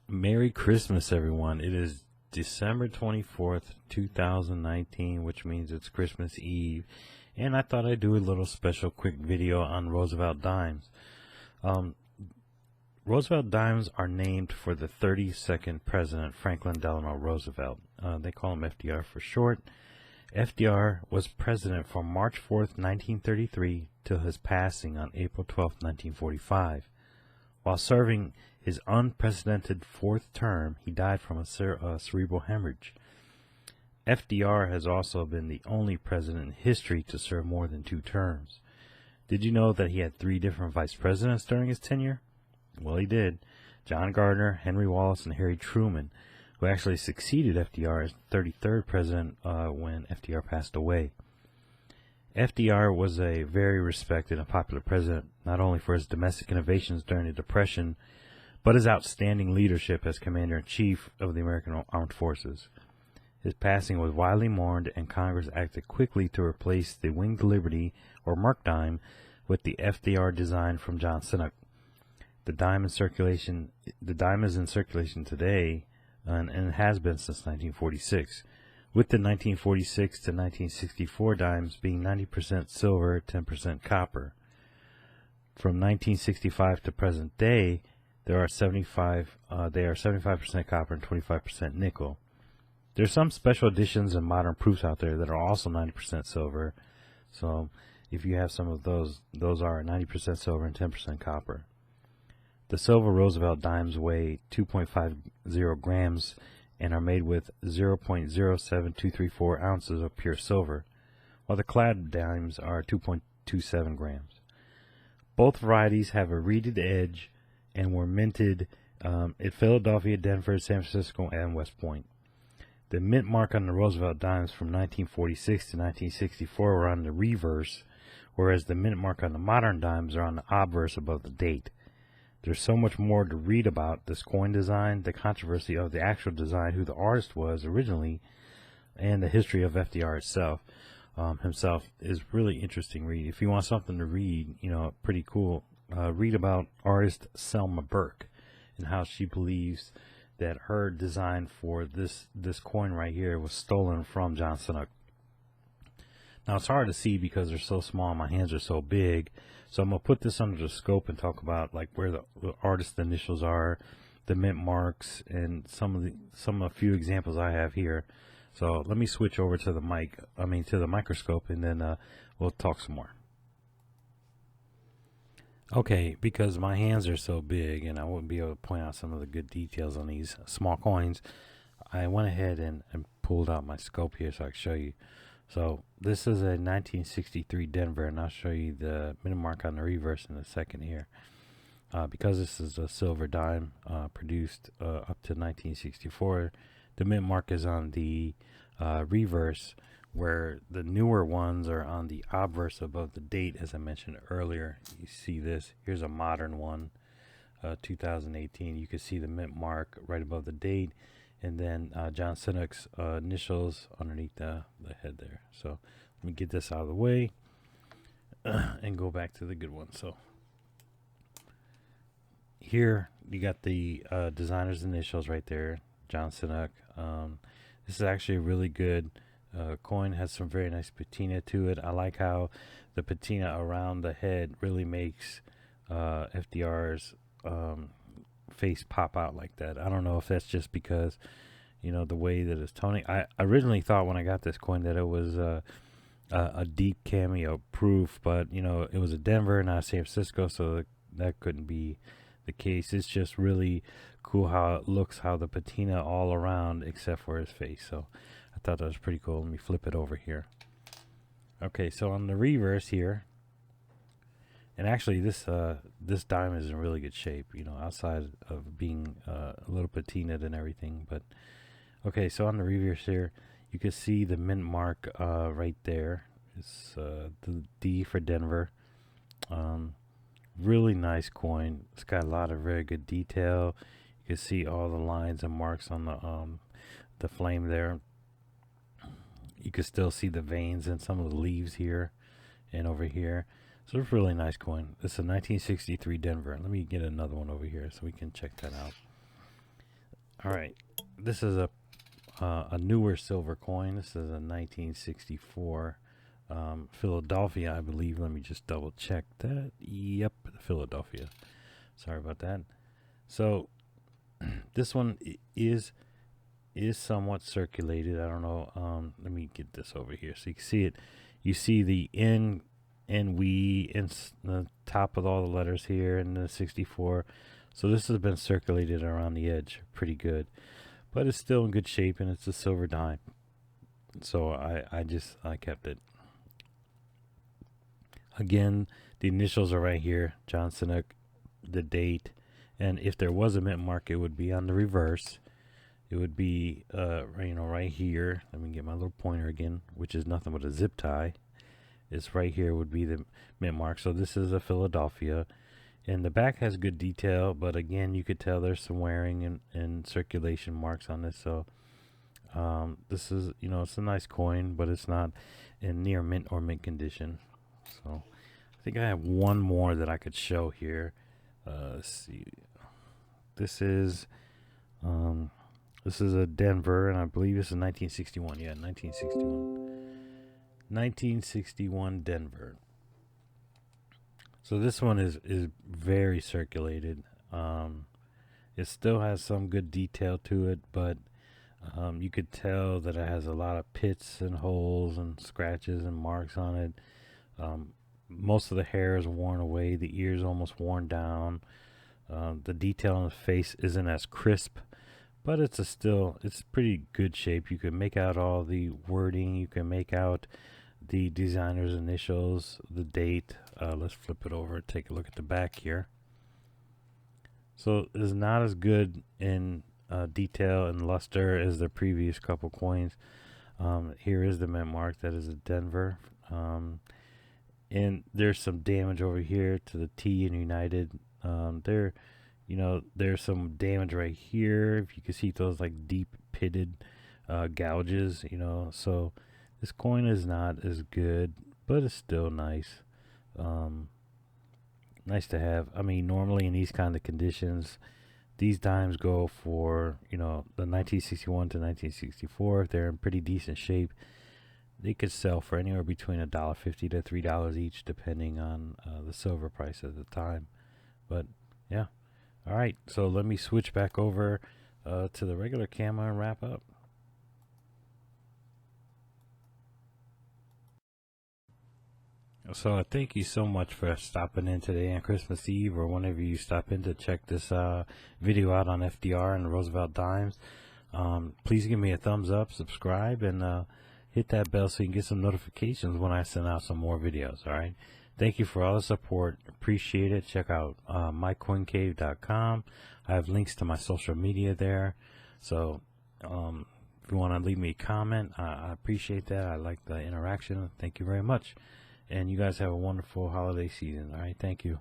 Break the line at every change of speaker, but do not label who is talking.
Merry Christmas, everyone. It is December 24th, 2019, which means it's Christmas Eve. And I thought I'd do a little special quick video on Roosevelt dimes. Roosevelt dimes are named for the 32nd President, Franklin Delano Roosevelt. They call him FDR for short. FDR was president from March 4th, 1933 till his passing on April 12th, 1945. While serving his unprecedented fourth term, he died from a cerebral hemorrhage. FDR has also been the only president in history to serve more than 2 terms. Did you know that he had 3 different vice presidents during his tenure? Well, he did. John Gardner, Henry Wallace, and Harry Truman, who actually succeeded FDR as the 33rd president when FDR passed away. FDR was a very respected and popular president, not only for his domestic innovations during the Depression, but his outstanding leadership as Commander-in-Chief of the American Armed Forces. His passing was widely mourned, and Congress acted quickly to replace the Winged Liberty, or Mark dime, with the FDR design from John Sinnock. The dime is in circulation today, and it has been since 1946. With the 1946 to 1964 dimes being 90% silver, 10% copper. From 1965 to present day, they are 75% copper and 25% nickel. There's some special editions and modern proofs out there that are also 90% silver. So if you have some of those are 90% silver and 10% copper. The silver Roosevelt dimes weigh 2.50 grams and are made with 0.07234 ounces of pure silver, while the clad dimes are 2.27 grams. Both varieties have a reeded edge and were minted at Philadelphia, Denver, San Francisco, and West Point. The mint mark on the Roosevelt dimes from 1946 to 1964 were on the reverse, whereas the mint mark on the modern dimes are on the obverse above the date. There's so much more to read about this coin design, the controversy of the actual design, who the artist was originally, and the history of FDR himself is really interesting read. If you want something to read, pretty cool, read about artist Selma Burke and how she believes that her design for this coin right here was stolen from John Sinnock. Now it's hard to see because they're so small, my hands are so big. So I'm going to put this under the scope and talk about like where the artist initials are, the mint marks, and a few examples I have here. So let me switch over to the microscope, and then we'll talk some more. Okay, because my hands are so big and I wouldn't be able to point out some of the good details on these small coins, I went ahead and pulled out my scope here so I can show you. So this is a 1963 Denver, and I'll show you the mint mark on the reverse in a second here. Because this is a silver dime produced up to 1964, the mint mark is on the reverse, where the newer ones are on the obverse above the date, as I mentioned earlier. You see this. Here's a modern one, 2018. You can see the mint mark right above the date, and then John Sinnock's initials underneath the head there. So let me get this out of the way and go back to the good one. So here you got the designer's initials right there, John Sinnock. This is actually a really good coin. Has some very nice patina to it. I like how the patina around the head really makes FDR's face pop out like that. I don't know if that's just because the way that it's toning. I originally thought when I got this coin that it was a deep cameo proof, but it was a Denver, not San Francisco, so that couldn't be the case. It's just really cool how it looks, how the patina all around except for his face. So I thought that was pretty cool. Let me flip it over here. Okay, so on the reverse here, and actually this diamond is in really good shape, outside of being a little patinaed and everything. But okay, so on the reverse here, you can see the mint mark right there. It's the D for Denver. Really nice coin. It's got a lot of very good detail. You can see all the lines and marks on the flame there. You can still see the veins in some of the leaves here and over here. So it's a really nice coin. This is a 1963 Denver. Let me get another one over here so we can check that out. All right, this is a newer silver coin. This is a 1964 Philadelphia, I believe. Let me just double check that. Yep, Philadelphia. Sorry about that. So this one is somewhat circulated. I don't know. Let me get this over here so you can see it. You see the N and we in the top of all the letters here in the 64. So this has been circulated around the edge pretty good, but it's still in good shape, and it's a silver dime. So I kept it. Again, the initials are right here, Johnson, the date, and if there was a mint mark, it would be on the reverse. It would be right here. Let me get my little pointer again, which is nothing but a zip tie. It's right here would be the mint mark. So this is a Philadelphia, and the back has good detail, but again, you could tell there's some wearing and circulation marks on this. So this is, it's a nice coin, but it's not in near mint or mint condition. So I think I have one more that I could show here. Let's see. This is a Denver, and I believe this is 1961. Yeah, 1961. 1961 Denver. So this one is very circulated. It still has some good detail to it, but you could tell that it has a lot of pits and holes and scratches and marks on it. Most of the hair is worn away. The ears almost worn down. The detail on the face isn't as crisp, but it's pretty good shape. You can make out all the wording. You can make out the designer's initials, the date. Let's flip it over, take a look at the back here. So it's not as good in detail and luster as the previous couple coins. Here is the mint mark. That is a Denver. And there's some damage over here to the T in United. There's some damage right here. If you can see those like deep pitted gouges, so this coin is not as good, but it's still nice. Nice to have. I mean, normally in these kind of conditions, these dimes go for, the 1961 to 1964. If they're in pretty decent shape, they could sell for anywhere between $1.50 to $3 each, depending on the silver price at the time. But yeah, all right. So let me switch back over to the regular camera and wrap up. So thank you so much for stopping in today on Christmas Eve, or whenever you stop in to check this video out on FDR and Roosevelt dimes. Please give me a thumbs up, subscribe, and hit that bell so you can get some notifications when I send out some more videos. All right. Thank you for all the support. Appreciate it. Check out MyCoinCave.com. I have links to my social media there. So if you want to leave me a comment, I appreciate that. I like the interaction. Thank you very much. And you guys have a wonderful holiday season. All right. Thank you.